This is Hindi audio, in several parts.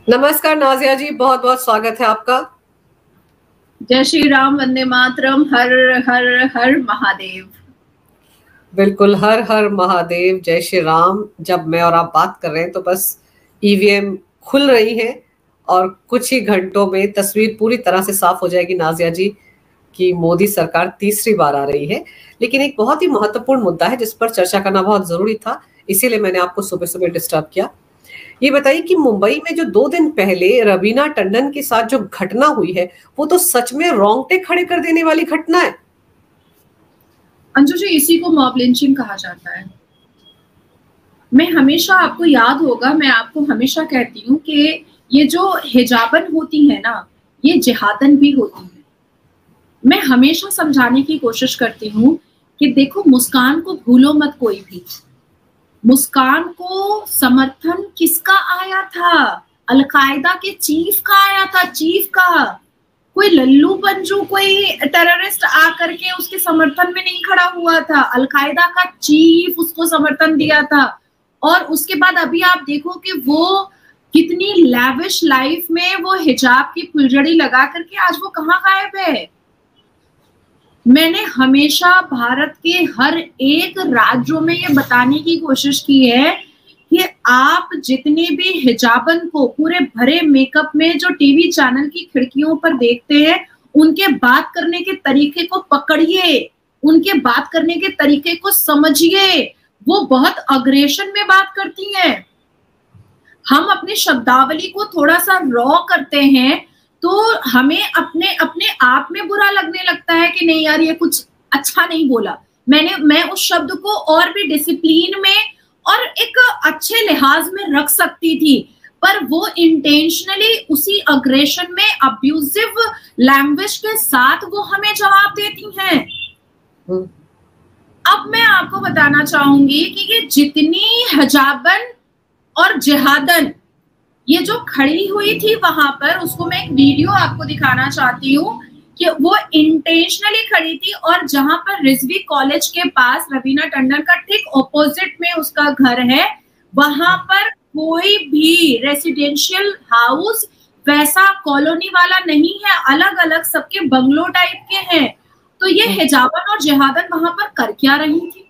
नमस्कार नाजिया जी, बहुत बहुत स्वागत है आपका। जय श्री राम, वंदे मातरम, हर हर हर महादेव। बिल्कुल, हर हर महादेव, जय श्री राम। जब मैं और आप बात कर रहे हैं तो बस ईवीएम खुल रही है और कुछ ही घंटों में तस्वीर पूरी तरह से साफ हो जाएगी नाजिया जी कि मोदी सरकार तीसरी बार आ रही है। लेकिन एक बहुत ही महत्वपूर्ण मुद्दा है जिस पर चर्चा करना बहुत जरूरी था, इसीलिए मैंने आपको सुबह सुबह डिस्टर्ब किया। ये बताइए कि मुंबई में जो 2 दिन पहले रवीना टंडन के साथ जो घटना हुई है, वो तो सच में रोंगटे खड़े कर देने वाली घटना है। अंजू जी, इसी को मॉब लिंचिंग कहा जाता है। मैं हमेशा, आपको याद होगा, मैं आपको हमेशा कहती हूँ कि ये जो हिजाबन होती है ना, ये जिहादन भी होती है। मैं हमेशा समझाने की कोशिश करती हूँ कि देखो, मुस्कान को भूलो मत कोई भी। मुस्कान को समर्थन किसका आया था? अलकायदा के चीफ का आया था, चीफ का। कोई लल्लू पंजू, कोई टेररिस्ट आकर के उसके समर्थन में नहीं खड़ा हुआ था। अलकायदा का चीफ उसको समर्थन दिया था। और उसके बाद अभी आप देखो कि वो कितनी लैविश लाइफ में वो हिजाब की फुलझड़ी लगा करके आज वो कहाँ गायब है। मैंने हमेशा भारत के हर एक राज्यों में ये बताने की कोशिश की है कि आप जितने भी हिजाबन को पूरे भरे मेकअप में जो टीवी चैनल की खिड़कियों पर देखते हैं, उनके बात करने के तरीके को पकड़िए, उनके बात करने के तरीके को समझिए। वो बहुत अग्रेशन में बात करती हैं। हम अपनी शब्दावली को थोड़ा सा रॉ करते हैं तो हमें अपने अपने आप में बुरा लगने लगता है कि नहीं यार, ये कुछ अच्छा नहीं बोला। मैं उस शब्द को और भी डिसिप्लिन में और एक अच्छे लिहाज में रख सकती थी, पर वो इंटेंशनली उसी अग्रेशन में अब्यूजिव लैंग्वेज के साथ वो हमें जवाब देती हैं। अब मैं आपको बताना चाहूंगी कि ये जितनी हिजाबन और जिहादन ये जो खड़ी हुई थी वहां पर, उसको मैं एक वीडियो आपको दिखाना चाहती हूँ कि वो इंटेंशनली खड़ी थी। और जहां पर रिजवी कॉलेज के पास रवीना टंडन का ठीक ऑपोजिट में उसका घर है, वहां पर कोई भी रेसिडेंशियल हाउस वैसा कॉलोनी वाला नहीं है, अलग अलग सबके बंगलो टाइप के हैं। तो ये हिजाबन और जिहादन वहां पर कर क्या रही थी?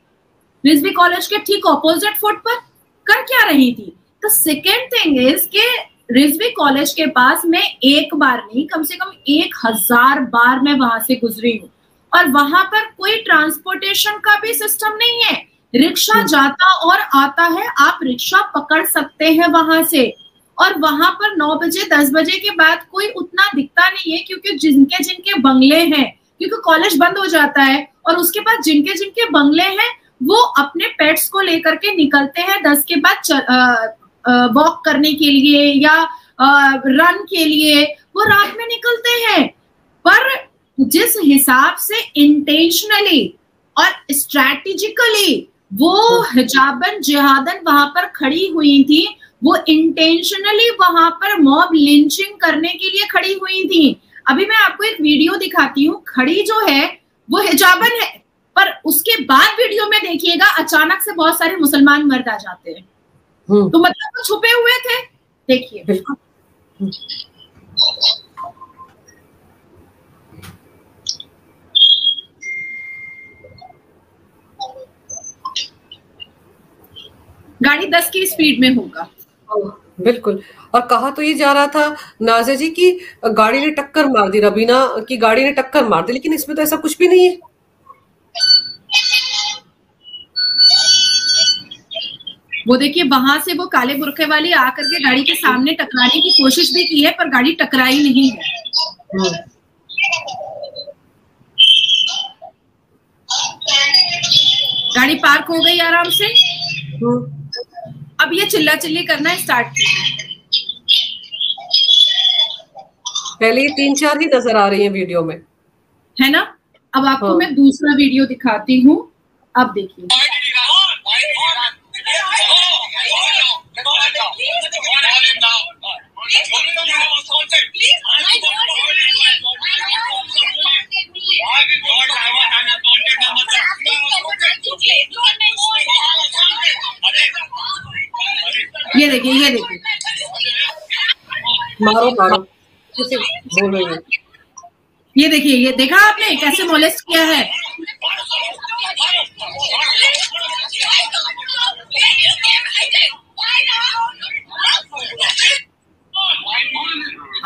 रिजवी कॉलेज के ठीक ऑपोजिट फुट पर कर क्या रही थी? तो सेकेंड थिंग इज के रिजवी कॉलेज के पास मैं एक बार नहीं, कम से कम 1000 बार मैं वहां से गुजरी हूँ, और वहां पर कोई ट्रांसपोर्टेशन का भी सिस्टम नहीं है। रिक्शा जाता और आता है, आप रिक्शा पकड़ सकते हैं वहां से। और वहां पर 9 बजे 10 बजे के बाद कोई उतना दिखता नहीं है, क्योंकि जिनके जिनके बंगले हैं, क्योंकि कॉलेज बंद हो जाता है, और उसके बाद जिनके जिनके बंगले हैं वो अपने पेट्स को लेकर के निकलते हैं 10 के बाद वॉक करने के लिए या रन के लिए, वो रात में निकलते हैं। पर जिस हिसाब से इंटेंशनली और स्ट्रैटेजिकली वो हिजाबन जिहादन वहां पर खड़ी हुई थी, वो इंटेंशनली वहां पर मॉब लिंचिंग करने के लिए खड़ी हुई थी। अभी मैं आपको एक वीडियो दिखाती हूँ। खड़ी जो है वो हिजाबन है, पर उसके बाद वीडियो में देखिएगा अचानक से बहुत सारे मुसलमान मर्द आ जाते हैं। तो मतलब वो छुपे हुए थे। देखिए, गाड़ी 10 की स्पीड में होगा। बिल्कुल। और कहा तो ये जा रहा था नाजिया जी की गाड़ी ने टक्कर मार दी, रवीना की गाड़ी ने टक्कर मार दी, लेकिन इसमें तो ऐसा कुछ भी नहीं है। वो देखिए, वहां से वो काले बुरखे वाली आकर के गाड़ी के सामने टकराने की कोशिश भी की है, पर गाड़ी टकराई नहीं है। गाड़ी पार्क हो गई आराम से। अब ये चिल्ला चिल्ली करना स्टार्ट की। पहले ये 3-4 ही नजर आ रही है वीडियो में, है ना। अब आपको मैं दूसरा वीडियो दिखाती हूँ। अब देखिए, ये देखिए, ये देखिए, मारो मारो, किसी बोल रही है। ये देखिए, ये देखा आपने कैसे मोलेस्ट किया है।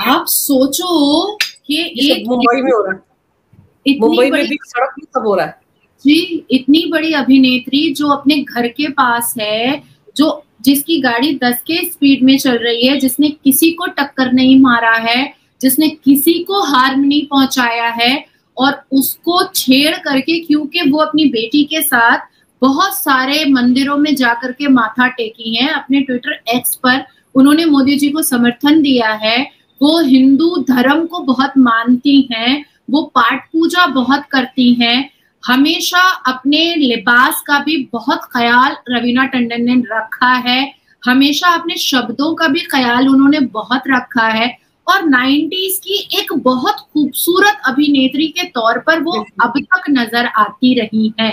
आप सोचो कि एक मुंबई में हो रहा है, मुंबई में भी सड़क में सब हो रहा है जी। इतनी बड़ी अभिनेत्री जो अपने घर के पास है, जो जिसकी गाड़ी 10 के स्पीड में चल रही है, जिसने किसी को टक्कर नहीं मारा है, जिसने किसी को हार्म नहीं पहुंचाया है, और उसको छेड़ करके, क्योंकि वो अपनी बेटी के साथ बहुत सारे मंदिरों में जाकर के माथा टेकी हैं, अपने ट्विटर एक्स पर उन्होंने मोदी जी को समर्थन दिया है, वो हिंदू धर्म को बहुत मानती हैं, वो पाठ पूजा बहुत करती हैं, हमेशा अपने लिबास का भी बहुत ख्याल रवीना टंडन ने रखा है, हमेशा अपने शब्दों का भी ख्याल उन्होंने बहुत रखा है, और 90s की एक बहुत खूबसूरत अभिनेत्री के तौर पर वो अब तक नजर आती रही है।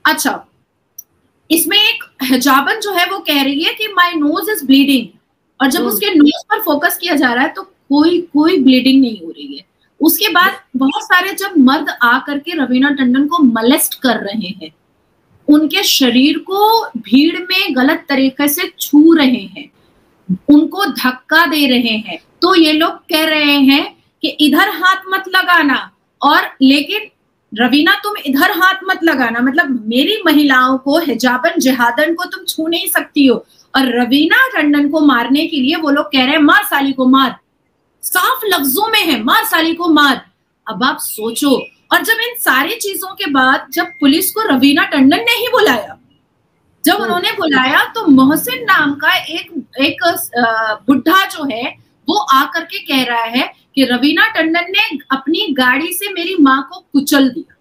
अच्छा, इसमें एक हिजाबन जो है वो कह रही है कि माय नोज इज ब्लीडिंग, और जब उसके नोज पर फोकस किया जा रहा है तो कोई ब्लीडिंग नहीं हो रही है। उसके बाद बहुत सारे जब मर्द आ करके रवीना टंडन को मलेस्ट कर रहे हैं, उनके शरीर को भीड़ में गलत तरीके से छू रहे हैं, उनको धक्का दे रहे हैं, तो ये लोग कह रहे हैं कि इधर हाथ मत लगाना, और लेकिन रवीना तुम इधर हाथ मत लगाना, मतलब मेरी महिलाओं को, हिजाबन जिहादन को तुम छू नहीं सकती हो। और रवीना टंडन को मारने के लिए वो लोग कह रहे हैं मार साली को मार, साफ लफ्जों में है मार साली को मार। अब आप सोचो, और जब इन सारी चीजों के बाद जब पुलिस को रवीना टंडन ने ही बुलाया, जब उन्होंने बुलाया तो मोहसिन नाम का एक बुढ़ा जो है वो आकर के कह रहा है कि रवीना टंडन ने अपनी गाड़ी से मेरी माँ को कुचल दिया,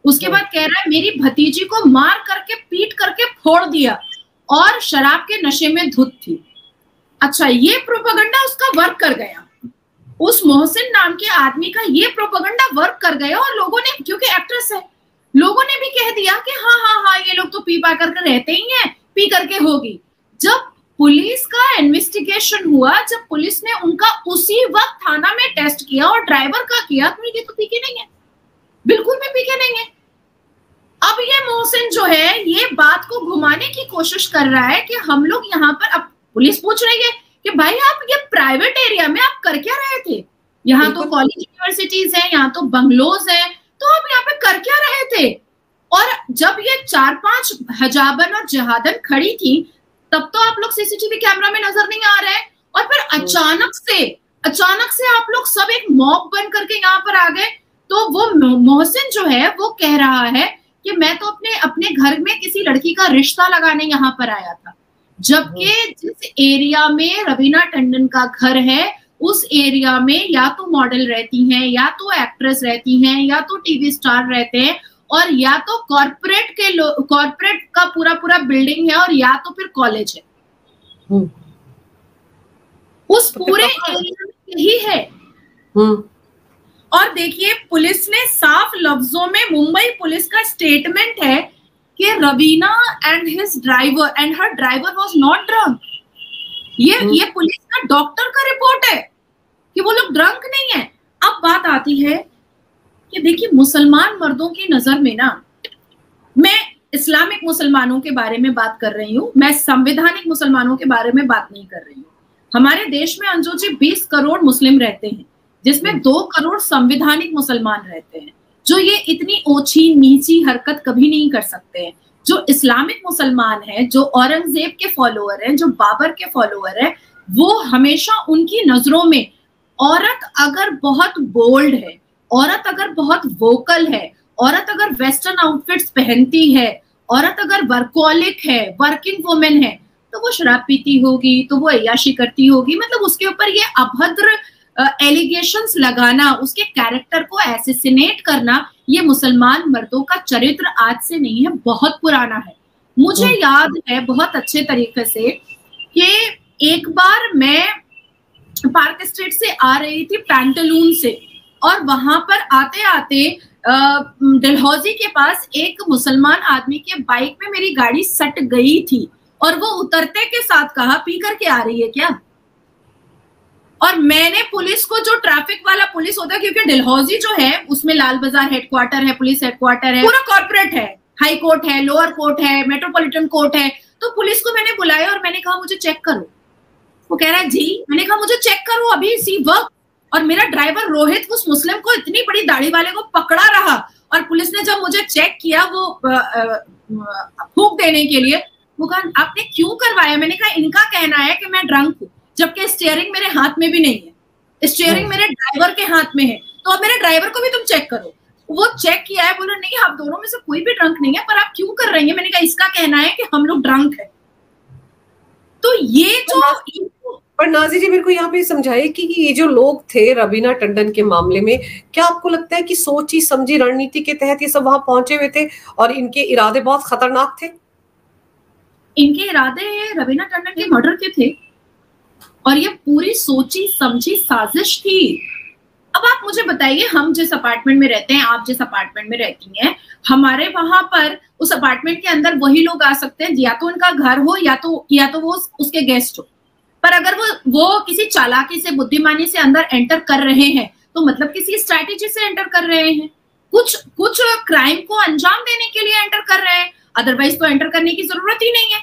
उसके बाद कह रहा है मेरी भतीजी को मार करके पीट करके फोड़ दिया, और शराब के नशे में धुत थी। अच्छा, ये प्रोपेगेंडा उसका वर्क कर गया, उस मोहसिन नाम के आदमी का ये प्रोपेगेंडा वर्क कर गया, और लोगों ने, क्योंकि एक्ट्रेस है, लोगों ने भी कह दिया कि हाँ हाँ हाँ ये लोग तो पी पा करके रहते ही हैं, पी करके होगी। जब पुलिस का इन्वेस्टिगेशन हुआ, जब पुलिस ने उनका उसी वक्त थाना में टेस्ट किया और ड्राइवर का किया, तो ये तो पीके नहीं है, बिल्कुल भी पीके नहीं है। अब ये मोहसिन जो है ये बात को घुमाने की कोशिश कर रहा है कि हम लोग यहाँ पर, अब पुलिस पूछ रही है कि भाई आप ये प्राइवेट एरिया में आप कर क्या रहे थे, यहाँ तो कॉलेज यूनिवर्सिटीज हैं, यहाँ तो बंगलोज हैं, तो आप यहाँ पे कर क्या रहे थे। और जब ये 4-5 हिजाबन और जिहादन खड़ी थी, तब तो आप लोग सीसीटीवी कैमरा में नजर नहीं आ रहे, और फिर अचानक से आप लोग सब एक मॉब बन करके यहाँ पर आ गए। तो वो मोहसिन जो है वो कह रहा है कि मैं तो अपने घर में किसी लड़की का रिश्ता लगाने यहाँ पर आया था, जबकि जिस एरिया में रवीना टंडन का घर है उस एरिया में या तो मॉडल रहती हैं, या तो एक्ट्रेस रहती हैं, या तो टीवी स्टार रहते हैं, और या तो कॉर्पोरेट का पूरा बिल्डिंग है, और या तो फिर कॉलेज है। उस पूरे एरिया में यही है। और देखिए, पुलिस ने साफ लफ्जों में, मुंबई पुलिस का स्टेटमेंट है कि Raveena and her driver was not drunk. ये पुलिस का डॉक्टर का रिपोर्ट है कि वो लोग ड्रंक नहीं है। अब बात आती है कि देखिए, मुसलमान मर्दों की नजर में ना, मैं इस्लामिक मुसलमानों के बारे में बात कर रही हूँ, मैं संवैधानिक मुसलमानों के बारे में बात नहीं कर रही हूँ। हमारे देश में अंजू जी 20 करोड़ मुस्लिम रहते हैं, जिसमें 2 करोड़ संवैधानिक मुसलमान रहते हैं, जो ये इतनी ओछी नीची हरकत कभी नहीं कर सकते हैं। जो इस्लामिक मुसलमान हैं, जो औरंगजेब के फॉलोअर हैं, जो बाबर के फॉलोअर हैं, वो हमेशा उनकी नजरों में औरत अगर बहुत बोल्ड है, औरत अगर बहुत वोकल है, औरत अगर वेस्टर्न आउटफिट्स पहनती है, औरत अगर वर्कॉलिक है, वर्किंग वुमेन है, तो वो शराब पीती होगी, तो वो अय्याशी करती होगी। मतलब उसके ऊपर ये अभद्र एलिगेशंस लगाना, उसके कैरेक्टर को एसेसिनेट करना, ये मुसलमान मर्दों का चरित्र आज से नहीं है, बहुत पुराना है। मुझे याद है बहुत अच्छे तरीके से कि एक बार मैं पार्क स्ट्रीट से आ रही थी पैंटालून से, और वहां पर आते आते डलहौजी के पास एक मुसलमान आदमी के बाइक में मेरी गाड़ी सट गई थी, और वो उतरते के साथ कहा, पी करके आ रही है क्या? और मैंने पुलिस को, जो ट्रैफिक वाला पुलिस होता है, क्योंकि डलहौजी जो है उसमें लाल बाजार हेडक्वार्टर है, पुलिस हेडक्वार्टर है, पूरा कॉर्पोरेट है, हाई कोर्ट है, लोअर कोर्ट है, मेट्रोपॉलिटन कोर्ट है। तो पुलिस को मैंने बुलाया और मैंने कहा मुझे चेक करो। वो कह रहा है जी। मैंने कहा मुझे चेक करो अभी, सी वर्क। और मेरा ड्राइवर रोहित उस मुस्लिम को, इतनी बड़ी दाढ़ी वाले को पकड़ा रहा, और पुलिस ने जब मुझे चेक किया वो फूंक देने के लिए, वो कहा आपने क्यों करवाया? मैंने कहा इनका कहना है कि मैं ड्रंक हूँ, जबकि स्टीयरिंग मेरे हाथ में भी नहीं है, स्टीयरिंग मेरे ड्राइवर के हाथ में है, तो अब मेरे ड्राइवर को भी तुम चेक करो। वो चेक किया है, बोलो नहीं आप दोनों में से कोई भी ड्रंक नहीं है, पर आप क्यों कर रही हैं? मैंने कहा इसका कहना है कि हम लोग ड्रंक है। तो ये जो, पर नाजी जी मेरे को यहाँ पे समझाइए कि ये जो लोग थे रवीना टंडन के मामले में, क्या आपको लगता है कि सोची समझी रणनीति के तहत ये सब वहां पहुंचे हुए थे और इनके इरादे बहुत खतरनाक थे? इनके इरादे रवीना टंडन के मर्डर के थे और ये पूरी सोची समझी साजिश थी। अब आप मुझे बताइए, हम जिस अपार्टमेंट में रहते हैं, आप जिस अपार्टमेंट में रहती हैं, हमारे वहां पर उस अपार्टमेंट के अंदर वही लोग आ सकते हैं या तो उनका घर हो या तो वो उसके गेस्ट हो। पर अगर वो किसी चालाकी से, बुद्धिमानी से अंदर एंटर कर रहे हैं तो मतलब किसी स्ट्रैटेजी से एंटर कर रहे हैं, कुछ क्राइम को अंजाम देने के लिए एंटर कर रहे हैं, अदरवाइज तो एंटर करने की जरूरत ही नहीं है।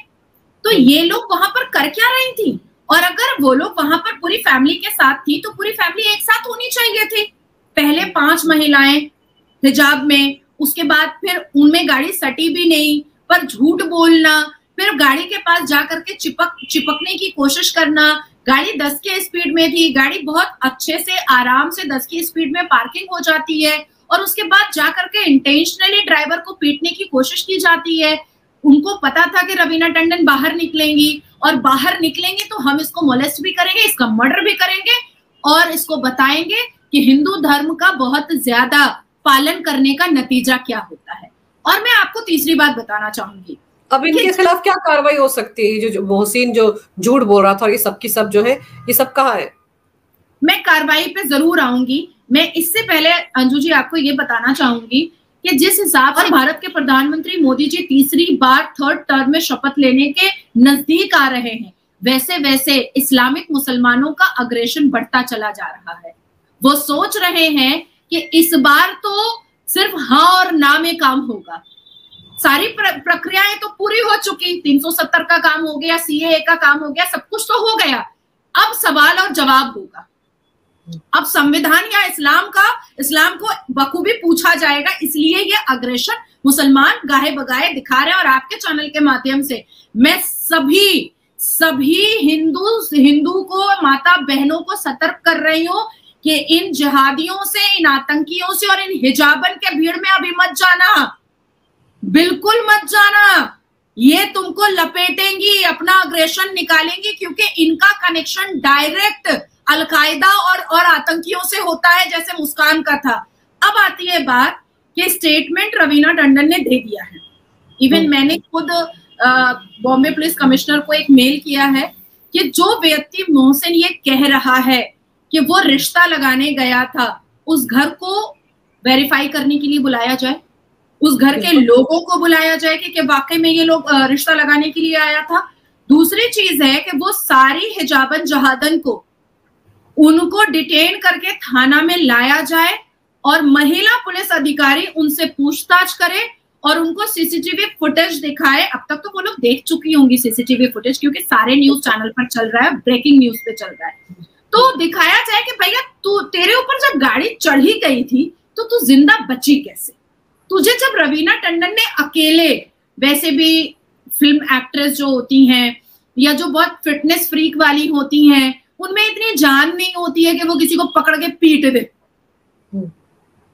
तो ये लोग वहां पर कर क्या रही थी? और अगर वो लोग वहां पर पूरी फैमिली के साथ थी तो पूरी फैमिली एक साथ होनी चाहिए थी। पहले 5 महिलाएं हिजाब में, उसके बाद फिर उनमें गाड़ी सटी भी नहीं, पर झूठ बोलना, फिर गाड़ी के पास जाकर के चिपकने की कोशिश करना। गाड़ी 10 के स्पीड में थी, गाड़ी बहुत अच्छे से आराम से 10 की स्पीड में पार्किंग हो जाती है, और उसके बाद जाकर के इंटेंशनली ड्राइवर को पीटने की कोशिश की जाती है। उनको पता था कि रवीना टंडन बाहर निकलेंगी, और बाहर निकलेंगे तो हम इसको मोलेस्ट भी करेंगे, इसका मर्डर भी करेंगे, और इसको बताएंगे कि हिंदू धर्म का बहुत ज्यादा पालन करने का नतीजा क्या होता है। और मैं आपको तीसरी बात बताना चाहूंगी, अब इनके खिलाफ क्या कार्रवाई हो सकती है? जो मोहसिन जो झूठ बोल रहा था, ये सब की सब जो है, ये सब कहाँ है? मैं कार्रवाई पे जरूर आऊंगी। मैं इससे पहले अंजू जी आपको ये बताना चाहूंगी कि जिस हिसाब से भारत के प्रधानमंत्री मोदी जी तीसरी बार 3rd टर्म में शपथ लेने के नजदीक आ रहे हैं, वैसे वैसे इस्लामिक मुसलमानों का अग्रेशन बढ़ता चला जा रहा है। वो सोच रहे हैं कि इस बार तो सिर्फ हाँ और ना में काम होगा। सारी प्रक्रियाएं तो पूरी हो चुकी, 370 का काम हो गया, CAA का काम हो गया, सब कुछ तो हो गया। अब सवाल और जवाब होगा। अब संविधान या इस्लाम को बखूबी पूछा जाएगा। इसलिए ये अग्रेशन मुसलमान गाहे बगाए दिखा रहे हैं। और आपके चैनल के माध्यम से मैं सभी हिंदू को, माता बहनों को सतर्क कर रही हूं कि इन जिहादियों से, इन आतंकियों से और इन हिजाबन के भीड़ में अभी मत जाना, बिल्कुल मत जाना। ये तुमको लपेटेंगी, अपना अग्रेशन निकालेंगी, क्योंकि इनका कनेक्शन डायरेक्ट अलकायदा और आतंकियों से होता है, जैसे मुस्कान का था। अब आती है बात कि स्टेटमेंट रवीना टंडन ने दे दिया है। इवन मैंने खुद बॉम्बे पुलिस कमिश्नर को एक मेल किया है कि जो व्यक्ति मोहसिन ये कह रहा है कि वो रिश्ता लगाने गया था, उस घर को वेरीफाई करने के लिए बुलाया जाए, उस घर के लोगों को बुलाया जाए कि वाकई में ये लोग रिश्ता लगाने के लिए आया था। दूसरी चीज है कि वो सारी हिजाबन जहादन को, उनको डिटेन करके थाना में लाया जाए और महिला पुलिस अधिकारी उनसे पूछताछ करे और उनको सीसीटीवी फुटेज दिखाए। अब तक तो वो लोग देख चुकी होंगी सीसीटीवी फुटेज, क्योंकि सारे न्यूज चैनल पर चल रहा है, ब्रेकिंग न्यूज पे चल रहा है। तो दिखाया जाए कि भैया तेरे ऊपर जब गाड़ी चढ़ी गई थी तो तू जिंदा बची कैसे? तुझे जब रवीना टंडन ने अकेले, वैसे भी फिल्म एक्ट्रेस जो होती हैं या जो बहुत फिटनेस फ्रीक वाली होती हैं, उनमें इतनी जान नहीं होती है कि वो किसी को पकड़ के पीट दे।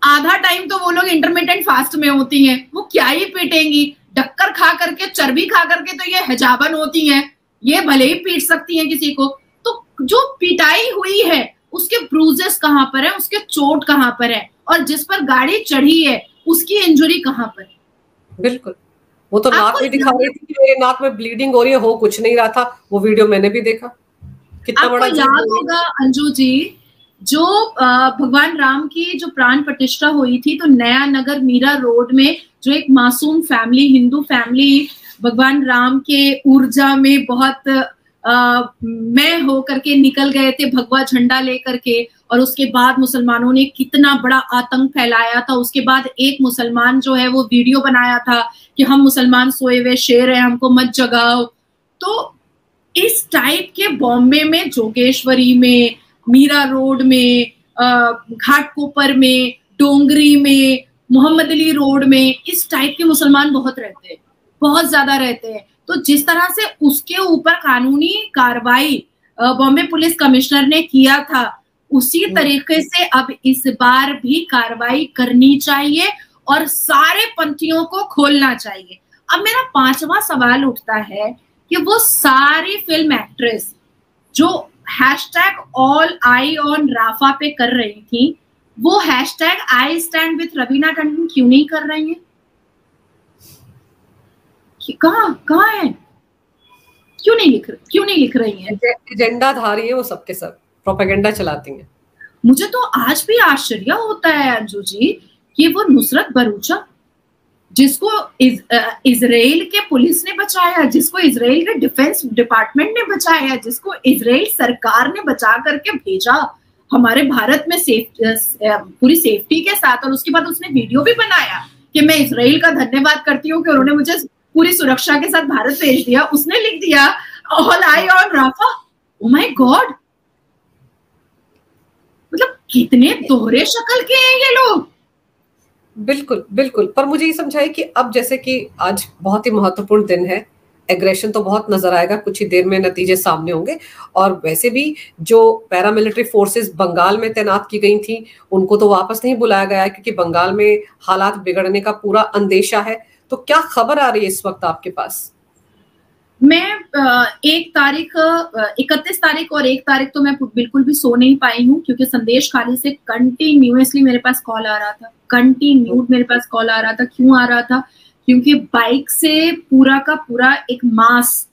आधा टाइम तो वो लोग इंटरमिटेंट फास्ट में होती हैं, वो क्या ही पीटेंगी। डक्कर खा करके, चर्बी खा करके तो ये हिजाबन होती हैं, ये भले ही पीट सकती हैं किसी को। तो जो पिटाई हुई है उसके ब्रूजेस कहाँ पर है, उसके चोट कहाँ पर है, और जिस पर गाड़ी चढ़ी है उसकी इंजुरी कहाँ पर है? बिल्कुल, वो तो नाक में दिखा रही थी कि मेरे नाक में ब्लीडिंग हो रही है, हो कुछ नहीं रहा था। वो वीडियो मैंने भी देखा। कितना बड़ा याद होगा अंजू जी, जो भगवान राम की जो प्राण प्रतिष्ठा हुई थी, तो नया नगर मीरा रोड में जो एक मासूम फैमिली, हिंदू फैमिली, भगवान राम के ऊर्जा में बहुत मैं हो करके निकल गए थे भगवा झंडा लेकर के, और उसके बाद मुसलमानों ने कितना बड़ा आतंक फैलाया था। उसके बाद एक मुसलमान जो है वो वीडियो बनाया था कि हम मुसलमान सोए हुए शेर हैं, हमको मत जगाओ। तो इस टाइप के बॉम्बे में, जोगेश्वरी में, मीरा रोड में, घाटकोपर में, डोंगरी में, मोहम्मद अली रोड में, इस टाइप के मुसलमान बहुत रहते हैं, बहुत ज्यादा रहते हैं। तो जिस तरह से उसके ऊपर कानूनी कार्रवाई बॉम्बे पुलिस कमिश्नर ने किया था, उसी तरीके से अब इस बार भी कार्रवाई करनी चाहिए और सारे पंथियों को खोलना चाहिए। अब मेरा पांचवा सवाल उठता है कि वो सारी फिल्म एक्ट्रेस जो hashtag all eye on Rafah पे कर रही थी, वो hashtag I stand with Raveena Tandon क्यों नहीं कर रही हैं? कहाँ है? क्यों नहीं लिख रही हैं? एजेंडा धारी है वो, सबके सब प्रोपेगेंडा चलाती हैं। मुझे तो आज भी आश्चर्य होता है अंजू जी कि वो नुसरत भरूचा, जिसको इजराइल के पुलिस ने बचाया, जिसको इजराइल के डिफेंस डिपार्टमेंट ने बचाया, जिसको इजराइल सरकार ने बचा करके भेजा हमारे भारत में पूरी सेफ्टी के साथ, और उसके बाद उसने वीडियो भी बनाया कि मैं इजराइल का धन्यवाद करती हूँ कि उन्होंने मुझे पूरी सुरक्षा के साथ भारत भेज दिया। उसने लिख दिया all eye on Rafah. Oh my God, मतलब कितने दोहरे शक्ल के हैं ये लोग। बिल्कुल बिल्कुल, पर मुझे ये समझाइए कि अब जैसे कि आज बहुत ही महत्वपूर्ण दिन है, एग्रेशन तो बहुत नजर आएगा, कुछ ही देर में नतीजे सामने होंगे। और वैसे भी जो पैरामिलिट्री फोर्सेस बंगाल में तैनात की गई थी, उनको तो वापस नहीं बुलाया गया है, क्योंकि बंगाल में हालात बिगड़ने का पूरा अंदेशा है। तो क्या खबर आ रही है इस वक्त आपके पास? मैं 31 तारीख और 1 तारीख तो मैं बिल्कुल भी सो नहीं पाई हूँ, क्योंकि संदेश खाली से कंटिन्यूअसली मेरे पास कॉल आ रहा था, क्यों आ रहा था? क्योंकि बाइक से पूरा का पूरा एक मास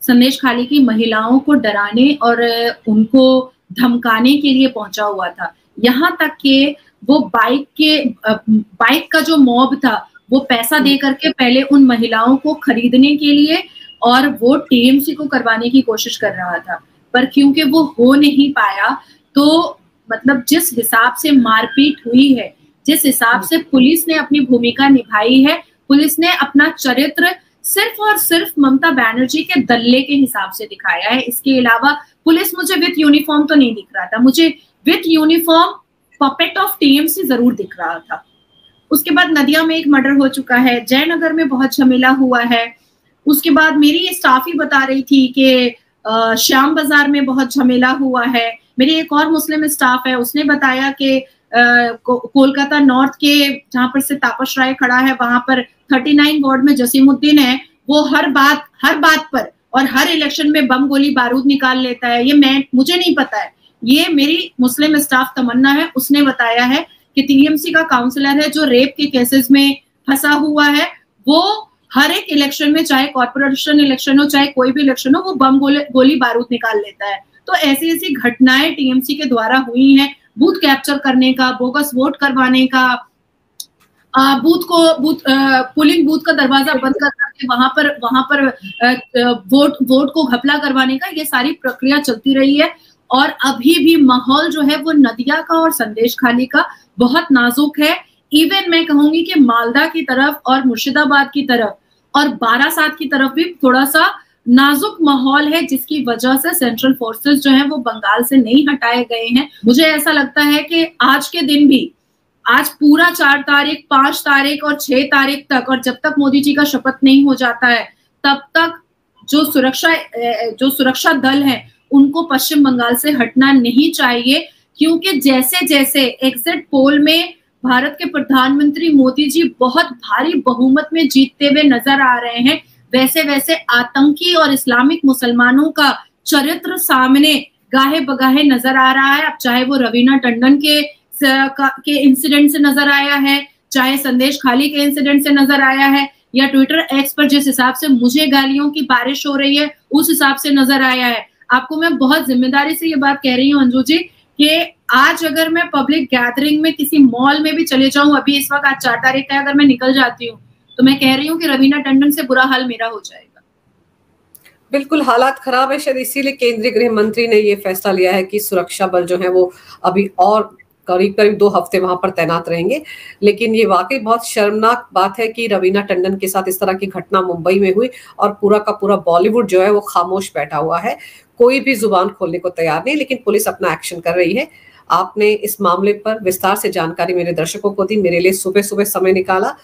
संदेश खाली की महिलाओं को डराने और उनको धमकाने के लिए पहुंचा हुआ था। यहाँ तक कि वो बाइक का जो मॉब था, वो पैसा दे करके पहले उन महिलाओं को खरीदने के लिए और वो टीएमसी को करवाने की कोशिश कर रहा था, पर क्योंकि वो हो नहीं पाया, तो मतलब जिस हिसाब से मारपीट हुई है, जिस हिसाब से पुलिस ने अपनी भूमिका निभाई है, पुलिस ने अपना चरित्र सिर्फ और सिर्फ ममता बनर्जी के दल्ले के हिसाब से दिखाया है। इसके अलावा पुलिस मुझे विथ यूनिफॉर्म तो नहीं दिख रहा था, मुझे with uniform puppet of TMC जरूर दिख रहा था। उसके बाद नदिया में एक मर्डर हो चुका है, जयनगर में बहुत झमेला हुआ है। उसके बाद मेरी स्टाफ ही बता रही थी कि श्याम बाजार में बहुत झमेला हुआ है। मेरी एक और मुस्लिम स्टाफ है, उसने बताया कि कोलकाता नॉर्थ के जहां पर से तापस राय खड़ा है, वहां पर 39 वार्ड में जसीमुद्दीन है, वो हर बात पर और हर इलेक्शन में बम गोली बारूद निकाल लेता है। ये मुझे नहीं पता है, ये मेरी मुस्लिम स्टाफ तमन्ना है, उसने बताया है कि टीएमसी का काउंसलर है जो रेप के केसेस में फंसा हुआ है, वो हर एक इलेक्शन में, चाहे कॉर्पोरेशन इलेक्शन हो चाहे कोई भी इलेक्शन हो, वो बम गोली बारूद निकाल लेता है। तो ऐसी ऐसी घटनाएं टीएमसी के द्वारा हुई हैं, बूथ कैप्चर करने का, बोगस वोट करवाने का, पोलिंग बूथ का दरवाजा बंद करके वहां पर वोट को घपला करवाने का, ये सारी प्रक्रिया चलती रही है। और अभी भी माहौल जो है वो नदिया का और संदेश खाली का बहुत नाजुक है। इवन मैं कहूंगी कि मालदा की तरफ और मुर्शिदाबाद की तरफ और बारासात की तरफ भी थोड़ा सा नाजुक माहौल है, जिसकी वजह से सेंट्रल फोर्सेस जो हैं वो बंगाल से नहीं हटाए गए हैं। मुझे ऐसा लगता है कि आज के दिन भी, आज पूरा 4 तारीख, 5 तारीख और 6 तारीख तक, और जब तक मोदी जी का शपथ नहीं हो जाता है तब तक जो सुरक्षा दल है उनको पश्चिम बंगाल से हटना नहीं चाहिए, क्योंकि जैसे जैसे एग्जिट पोल में भारत के प्रधानमंत्री मोदी जी बहुत भारी बहुमत में जीतते हुए नजर आ रहे हैं, वैसे वैसे आतंकी और इस्लामिक मुसलमानों का चरित्र सामने गाहे बगाहे नजर आ रहा है। अब चाहे वो रवीना टंडन के इंसिडेंट से नजर आया है, चाहे संदेश खाली के इंसिडेंट से नजर आया है, या ट्विटर एक्स पर जिस हिसाब से मुझे गालियों की बारिश हो रही है उस हिसाब से नजर आया है। आपको मैं बहुत जिम्मेदारी से ये बात कह रही हूँ अंजू जी कि आज अगर मैं पब्लिक गैदरिंग में किसी मॉल में भी चले जाऊं, अभी इस वक्त आज 4 तारीख है, अगर मैं निकल जाती हूँ तो मैं कह रही हूँ कि रवीना टंडन से बुरा हाल मेरा हो जाएगा। बिल्कुल हालात खराब है, शायद इसीलिए केंद्रीय गृह मंत्री ने ये फैसला लिया है कि सुरक्षा बल जो है वो अभी और करीब-करीब 2 हफ्ते वहाँ पर तैनात रहेंगे। लेकिन ये वाक़ई बहुत शर्मनाक बात है कि रवीना टंडन के साथ इस तरह की घटना मुंबई में हुई और पूरा का पूरा बॉलीवुड जो है वो खामोश बैठा हुआ है। कोई भी ज़ुबान खोलने को तैयार नहीं, लेकिन पुलिस अपना एक्शन कर रही है। आपने इस मामले पर विस्तार से जानकारी मेरे दर्शकों को दी, मेरे लिए सुबह-सुबह समय निकाला।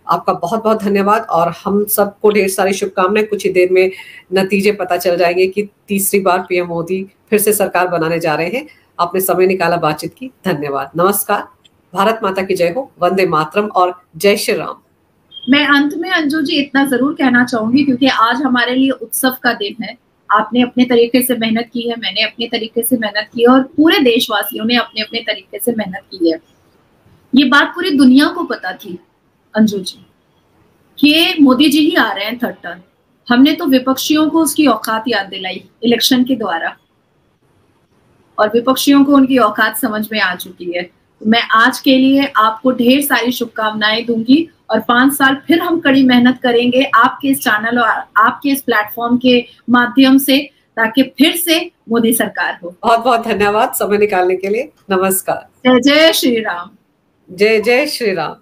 आपका बहुत-बहुत धन्यवाद और हम सबको ढेर सारी शुभकामनाएँ। कुछ ही देर में नतीजे पता चल जाएँगे कि तीसरी बार पीएम मोदी फिर से सरकार बनाने जा रहे हैं। आपने समय निकाला बातचीत की, धन्यवाद। नमस्कार, भारत माता की जय हो, वंदे मातरम और जय श्री राम। मैं अंत में अंजू जी इतना ज़रूर कहना चाहूँगी क्योंकि आज हमारे लिए उत्सव का दिन है। आपने अपने तरीके से मेहनत की है, मैंने अपने तरीके से मेहनत की है और पूरे देशवासियों ने अपने-अपने तरीके से मेहनत की है। ये बात पूरी दुनिया को पता थी अंजू जी, कि मोदी जी ही आ रहे हैं थर्ड टर्म। हमने तो विपक्षियों को उसकी औकात याद दिलाई इलेक्शन के द्वारा और विपक्षियों को उनकी औकात समझ में आ चुकी है। मैं आज के लिए आपको ढेर सारी शुभकामनाएं दूंगी और 5 साल फिर हम कड़ी मेहनत करेंगे आपके इस चैनल और आपके इस प्लेटफॉर्म के माध्यम से, ताकि फिर से मोदी सरकार हो। बहुत-बहुत धन्यवाद समय निकालने के लिए। नमस्कार। जय जय श्री राम। जय जय श्री राम।